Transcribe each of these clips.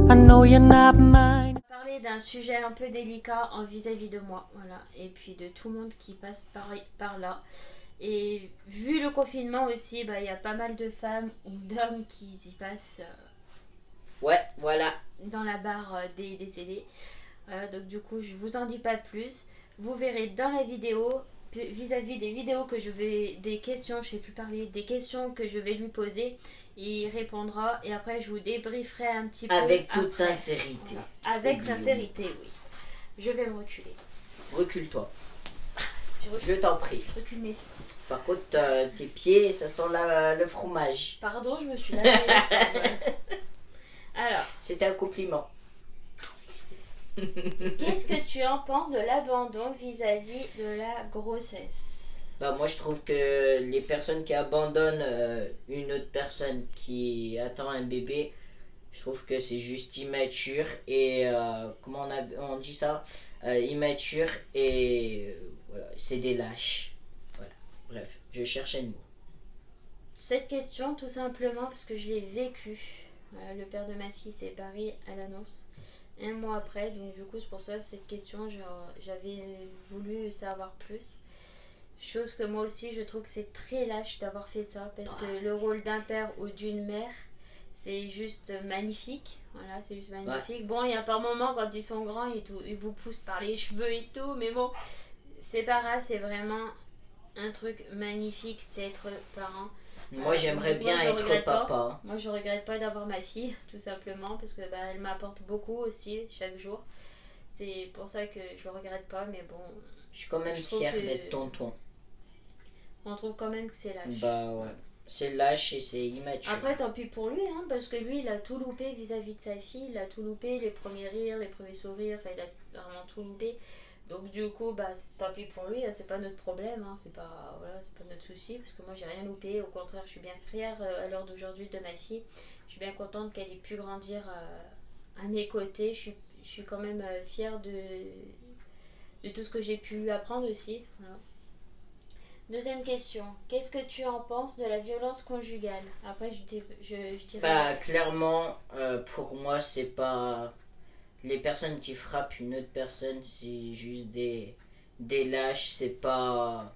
I know you're not mine. Parler d'un sujet un peu délicat en vis-à-vis de moi, voilà, et puis de tout le monde qui passe par là. Et vu le confinement aussi, bah, y a pas mal de femmes ou d'hommes qui y passent Ouais, voilà. dans la barre des décédés. Voilà, donc du coup, je vous en dis pas plus. Vous verrez dans la vidéo, vis-à-vis des vidéos que je vais, des questions, je sais plus parler, des questions que je vais lui poser, il répondra et après je vous débrieferai un petit peu. Avec toute après. sincérité. Voilà. Avec Oublions. sincérité, oui. Je vais me reculer. Recule-toi. Je recule, Je t'en prie. je recule mes fesses. Par contre, tes pieds, ça sent le fromage. Pardon, je me suis lavé. Alors, C'était un compliment. qu'est-ce que tu en penses de l'abandon vis-à-vis de la grossesse? Bah, moi, je trouve que les personnes qui abandonnent une autre personne qui attend un bébé, je trouve que c'est juste immature et comment on dit ça, immature et voilà, c'est des lâches. Voilà. Bref, je cherchais le mot. Cette question, tout simplement parce que je l'ai vécu. Voilà, le père de ma fille s'est barré à l'annonce un mois après, donc du coup c'est pour ça cette question, j'avais voulu savoir plus. Chose que moi aussi je trouve que c'est très lâche d'avoir fait ça, parce que le rôle d'un père ou d'une mère, c'est juste magnifique. Voilà, c'est juste magnifique. Ouais. Bon, il y a par moments quand ils sont grands, ils vous poussent par les cheveux et tout, mais bon, c'est pas grave, c'est vraiment un truc magnifique, c'est être parent. Moi, j'aimerais bien être papa. Moi, je regrette pas d'avoir ma fille, tout simplement, parce que bah, elle m'apporte beaucoup aussi chaque jour. C'est pour ça que je le regrette pas, mais bon. Je suis quand même fière d'être tonton. On trouve quand même que c'est lâche. Bah ouais. C'est lâche et c'est immature. Après, tant pis pour lui, hein, parce que lui, il a tout loupé vis-à-vis de sa fille. Il a tout loupé, les premiers rires, les premiers sourires, enfin, il a vraiment tout loupé. Donc du coup, bah, tant pis pour lui, c'est pas notre problème, hein, c'est pas notre souci, parce que moi j'ai rien loupé, au contraire je suis bien fière à l'heure d'aujourd'hui de ma fille, je suis bien contente qu'elle ait pu grandir à mes côtés, je suis quand même fière de tout ce que j'ai pu lui apprendre aussi. Voilà. Deuxième question, qu'est-ce que tu en penses de la violence conjugale? Après je dirais... Bah clairement, pour moi c'est pas... Les personnes qui frappent une autre personne, c'est juste des lâches, c'est pas...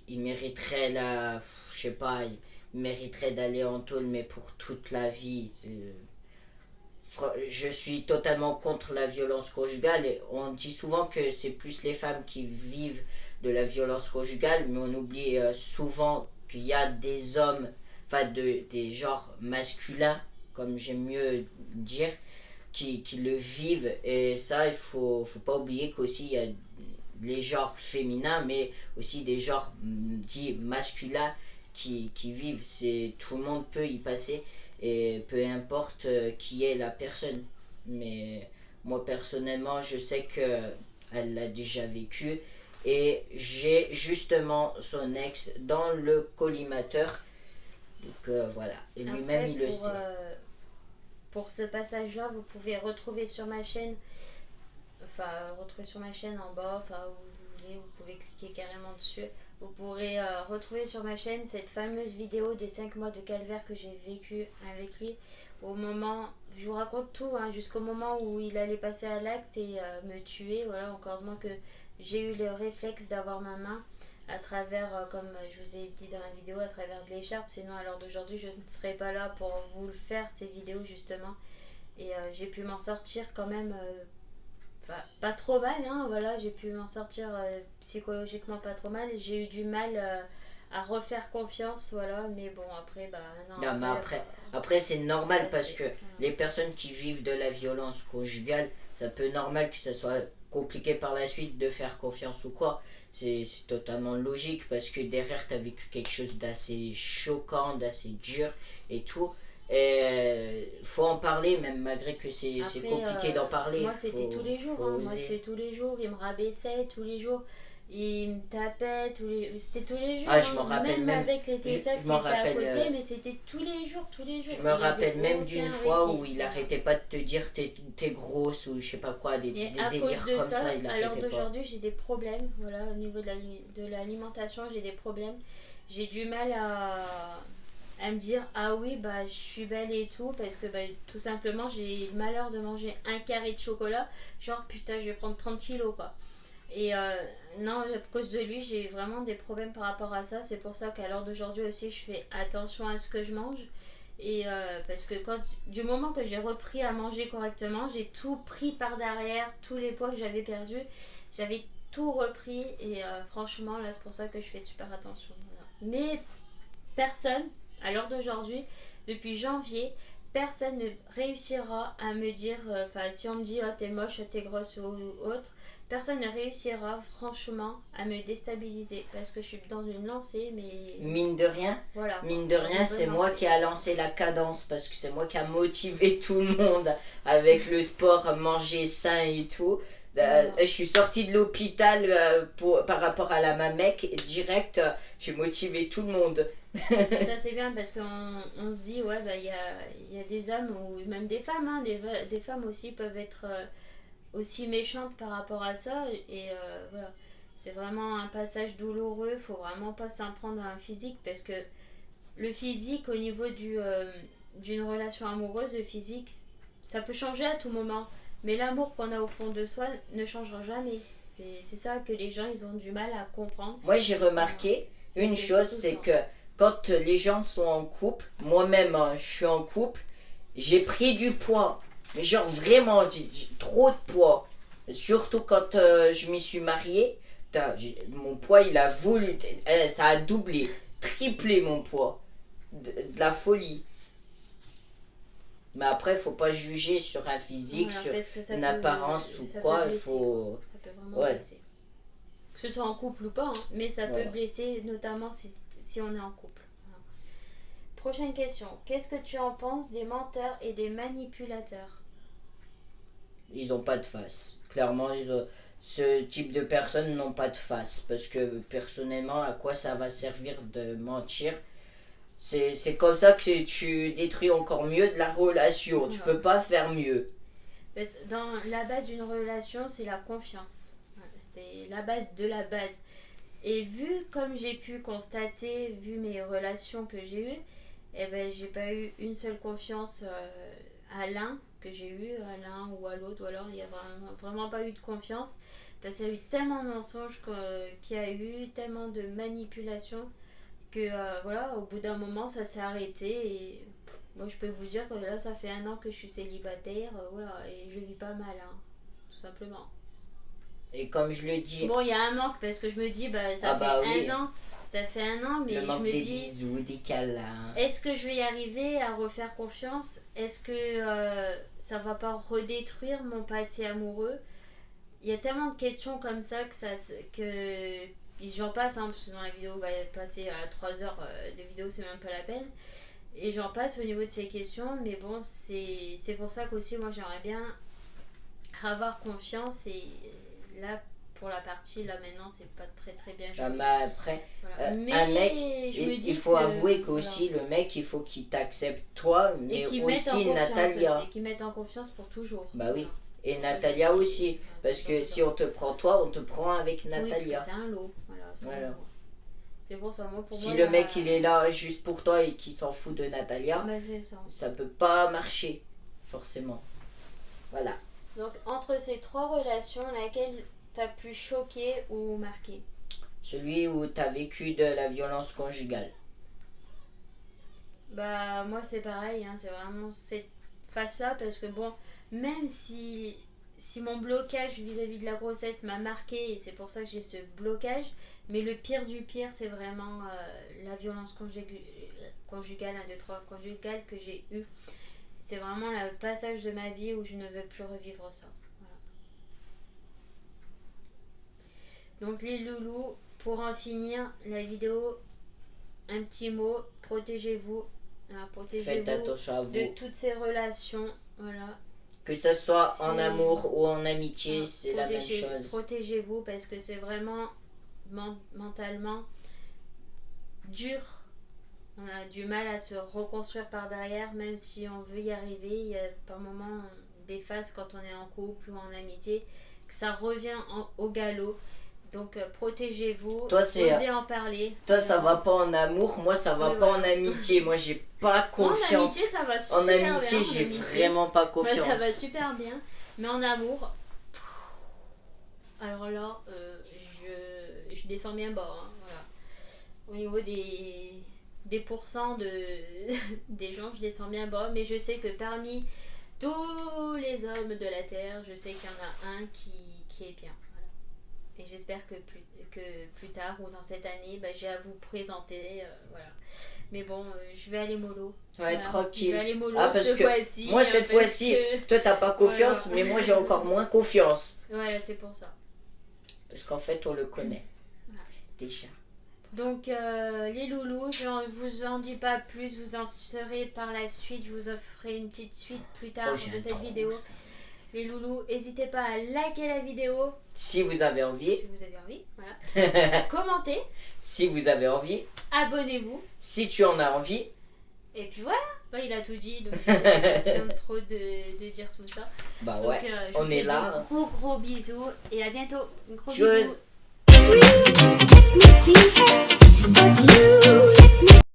Ils mériteraient la... Je sais pas, ils mériteraient d'aller en tôle, mais pour toute la vie. Je suis totalement contre la violence conjugale et on dit souvent que c'est plus les femmes qui vivent de la violence conjugale, mais on oublie souvent qu'il y a des hommes, enfin des genres masculins, comme j'aime mieux dire, qui le vivent, et ça il faut pas oublier qu'aussi il y a les genres féminins mais aussi des genres dits masculins qui vivent. Tout le monde peut y passer et peu importe qui est la personne, mais moi personnellement je sais que elle l'a déjà vécu et j'ai justement son ex dans le collimateur, donc voilà, et lui-même il le sait. Pour ce passage-là, vous pouvez retrouver sur ma chaîne, en bas, où vous voulez, vous pouvez cliquer carrément dessus. Vous pourrez retrouver sur ma chaîne cette fameuse vidéo des 5 mois de calvaire que j'ai vécu avec lui. Au moment, je vous raconte tout, hein, jusqu'au moment où il allait passer à l'acte et me tuer. Voilà, heureusement que j'ai eu le réflexe d'avoir ma main à travers, comme je vous ai dit dans la vidéo, à travers de l'écharpe, sinon à l'heure d'aujourd'hui je ne serais pas là pour vous le faire, ces vidéos justement, et j'ai pu m'en sortir quand même, pas trop mal, hein, voilà, j'ai pu m'en sortir psychologiquement pas trop mal, j'ai eu du mal à refaire confiance, voilà, mais bon après, après c'est normal parce que les personnes qui vivent de la violence conjugale, ça peut normal que ça soit compliqué par la suite de faire confiance ou quoi. C'est totalement logique parce que derrière tu as vécu quelque chose d'assez choquant, d'assez dur et tout. Et faut en parler, même malgré que c'est compliqué d'en parler. Moi c'était tous les jours, moi c'était tous les jours, il me rabaissait tous les jours, il me tapait c'était tous les jours, je m'en rappelle même avec les TSF qui étaient à côté, mais c'était tous les jours. Je me rappelle même d'une fois où il arrêtait pas de te dire t'es grosse ou je sais pas quoi, des délires comme ça, il arrêtait pas. À l'heure d'aujourd'hui j'ai des problèmes, voilà, au niveau de l'alimentation j'ai des problèmes, j'ai du mal à me dire ah oui bah je suis belle et tout parce que bah, tout simplement j'ai le malheur de manger un carré de chocolat, genre putain je vais prendre 30 kilos quoi. Et non, à cause de lui, j'ai vraiment des problèmes par rapport à ça. C'est pour ça qu'à l'heure d'aujourd'hui aussi, je fais attention à ce que je mange. Et parce que du moment que j'ai repris à manger correctement, j'ai tout pris par derrière, tous les poids que j'avais perdus, j'avais tout repris. Et franchement, là, c'est pour ça que je fais super attention. Voilà. Mais personne, à l'heure d'aujourd'hui, depuis janvier, personne ne réussira à me dire, enfin si on me dit oh t'es moche, t'es grosse ou autre, personne ne réussira franchement à me déstabiliser parce que je suis dans une lancée, mais Voilà, mine mine de rien, c'est moi qui a lancé la cadence parce que c'est moi qui a motivé tout le monde avec le sport, manger sain et tout. Je suis sortie de l'hôpital par rapport à la Mamec et direct, j'ai motivé tout le monde. Et ça c'est bien parce qu'on se dit ouais bah il y a des hommes ou même des femmes hein, des femmes aussi peuvent être aussi méchantes par rapport à ça et voilà, c'est vraiment un passage douloureux, faut vraiment pas s'en prendre à un physique parce que le physique au niveau d'une relation amoureuse, le physique ça peut changer à tout moment, mais l'amour qu'on a au fond de soi ne changera jamais. C'est ça que les gens ils ont du mal à comprendre. Moi j'ai remarqué une chose, c'est que quand les gens sont en couple, moi-même hein, je suis en couple, j'ai pris du poids. Mais genre vraiment, j'ai trop de poids. Surtout quand je m'y suis mariée, mon poids il a voulu, ça a doublé, triplé mon poids. De la folie. Mais après, faut pas juger sur un physique, voilà, sur une apparence ou quoi. Il faut. Ça peut vraiment blesser. Que ce soit en couple ou pas, hein, mais ça peut blesser, notamment si on est en couple. Voilà. Prochaine question. Qu'est-ce que tu en penses des menteurs et des manipulateurs? Ils ont pas de face. Clairement, ce type de personnes n'ont pas de face. Parce que personnellement, à quoi ça va servir de mentir? C'est comme ça que tu détruis encore mieux de la relation. Voilà. Tu peux pas faire mieux. Parce que dans la base d'une relation, c'est la confiance. C'est la base de la base. Et vu comme j'ai pu constater, vu mes relations que j'ai eues, eh ben, j'ai pas eu une seule confiance à l'un que j'ai eu, à l'un ou à l'autre, ou alors il n'y a vraiment pas eu de confiance. Parce qu'il y a eu tellement de mensonges qu'il y a eu, tellement de manipulations que voilà, au bout d'un moment ça s'est arrêté et moi je peux vous dire que là ça fait 1 an que je suis célibataire, voilà, et je vis pas mal hein, tout simplement. Et comme je le dis, bon il y a un manque parce que je me dis bah ça fait 1 an, ça fait 1 an, mais le manque je me des dis bisous, des câlins. Est-ce que je vais y arriver à refaire confiance? Est-ce que ça va pas redétruire mon passé amoureux? Il y a tellement de questions comme ça que j'en passe, hein, parce que dans la vidéo, bah, passer à 3 heures de vidéo, c'est même pas la peine. Et j'en passe au niveau de ces questions, mais bon, c'est pour ça qu'aussi, moi, j'aimerais bien avoir confiance. Et là, pour la partie, là, maintenant, c'est pas très très bien joué. Mais après, voilà. Mais un mec, il faut avouer qu'aussi, voilà, le mec, il faut qu'il t'accepte toi, mais aussi Natalia. Qu'il mette en confiance pour toujours. Bah oui. Et Natalia aussi, parce que si on te prend toi, on te prend avec Natalia. Oui, parce que c'est un lot. Voilà. C'est pour ça, moi, pour si moi, le mec il est là juste pour toi et qu'il s'en fout de Natalia, bah, ça peut pas marcher, forcément. Voilà. Donc, entre ces 3 relations, laquelle t'as pu choquer ou marquer? Celui où t'as vécu de la violence conjugale. Bah, moi, c'est pareil, hein, c'est vraiment cette face-là, parce que bon, même si mon blocage vis-à-vis de la grossesse m'a marqué, et c'est pour ça que j'ai ce blocage, mais le pire du pire, c'est vraiment la violence conjugale, 1, 2, 3, conjugale que j'ai eue. C'est vraiment le passage de ma vie où je ne veux plus revivre ça. Voilà. Donc les loulous, pour en finir la vidéo, un petit mot, protégez-vous. Faites attention à vous. De toutes ces relations, voilà. Que ce soit en amour ou en amitié, c'est la même chose. Protégez-vous parce que c'est vraiment mentalement dur. On a du mal à se reconstruire par derrière, même si on veut y arriver. Il y a par moments des phases quand on est en couple ou en amitié que ça revient au galop. Donc protégez-vous, Toi, c'est- osez en parler. Toi, ça va pas en amour, moi, ça va Oui, pas voilà. en amitié. Moi, j'ai pas En confiance. amitié, ça va super En amitié, bien. j'ai en amitié. vraiment pas Ouais, confiance. ça va super bien. Mais en amour, alors là, je descends bien bas. Hein, voilà. Au niveau des pourcents des gens, je descends bien bas. Mais je sais que parmi tous les hommes de la Terre, je sais qu'il y en a un qui est bien. Voilà. Et j'espère que plus tard ou dans cette année, j'ai à vous présenter. Voilà. Mais bon, je vais aller mollo. Ouais, Voilà. tranquille. Je vais aller mollo Ah, parce cette que fois-ci. moi, cette parce fois-ci, que- toi, t'as pas confiance, Voilà. mais moi, j'ai encore moins confiance. Voilà, c'est pour ça. Parce qu'en fait, on le connaît. Voilà. Déjà. Donc, les loulous, je ne vous en dis pas plus. Vous en saurez par la suite. Je vous offrirai une petite suite plus tard Oh, j'ai de un cette trou, vidéo. ça. Les loulous, n'hésitez pas à liker la vidéo Si vous avez envie, si vous avez envie. Voilà. Commentez, si vous avez envie, abonnez-vous. si tu en as envie, Et puis voilà. Il a tout dit. Donc, j'ai pas besoin de trop de dire tout ça. bah Donc, ouais, je on vous fais est là. de gros bisous. Et à bientôt. Gros Tchuss. bisous.